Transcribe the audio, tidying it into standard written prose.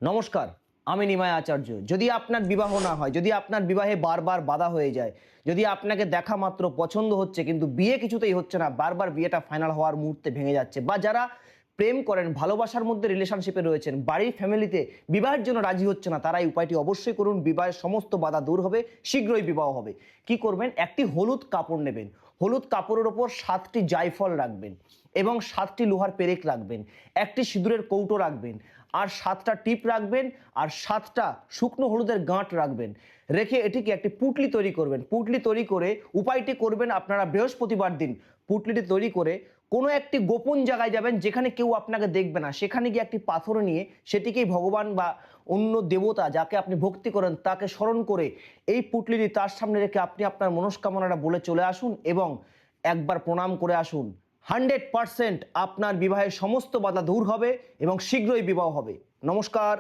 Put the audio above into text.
নমস্কার, আমি নিমাই আচার্য। যদি আপনার বিবাহ না হয়, যদি আপনার বিবাহে বারবার বাধা হয়ে যায়, যদি আপনাকে দেখা মাত্র পছন্দ হচ্ছে কিন্তু বিয়ে কিছুতেই হচ্ছে না, বারবার বিয়েটা ফাইনাল হওয়ার মুহূর্তে ভেঙে যাচ্ছে, বা যারা প্রেম করেন, ভালোবাসার মধ্যে রিলেশনশিপে রয়েছেন, বাড়ির ফ্যামিলিতে বিবাহের জন্য রাজি হচ্ছে না, তারা এই উপায়টি অবশ্যই করুন। বিবাহের সমস্ত বাধা দূর হবে, শীঘ্রই বিবাহ হবে। কি করবেন? একটি হলুদ কাপড় নেবেন। হলুদ কাপড়ের ওপর 7টি জায়ফল রাখবেন এবং 7টি লোহার পেরেক রাখবেন, একটি সিঁদুরের কৌটো রাখবেন, আর 7টা টিপ রাখবেন, আর 7টা শুকনো হলুদের গাঁট রাখবেন। রেখে এটিকে একটি পুঁটলি তৈরি করবেন। পুঁটলি তৈরি করে উপায়টি করবেন আপনারা বৃহস্পতিবার দিন। পুঁটলিটি তৈরি করে কোনো একটি গোপন জায়গায় যাবেন যেখানে কেউ আপনাকে দেখবে না। সেখানে গিয়ে একটি পাথর নিয়ে সেটিকেই ভগবান বা অন্য দেবতা যাকে আপনি ভক্তি করেন তাকে স্মরণ করে এই পুঁটলিটি তার সামনে রেখে আপনি আপনার মনস্কামনাটা বলে চলে আসুন এবং একবার প্রণাম করে আসুন। 100% আপনার বিবাহের সমস্ত বাধা দূর হবে এবং শীঘ্রই বিবাহ হবে। নমস্কার।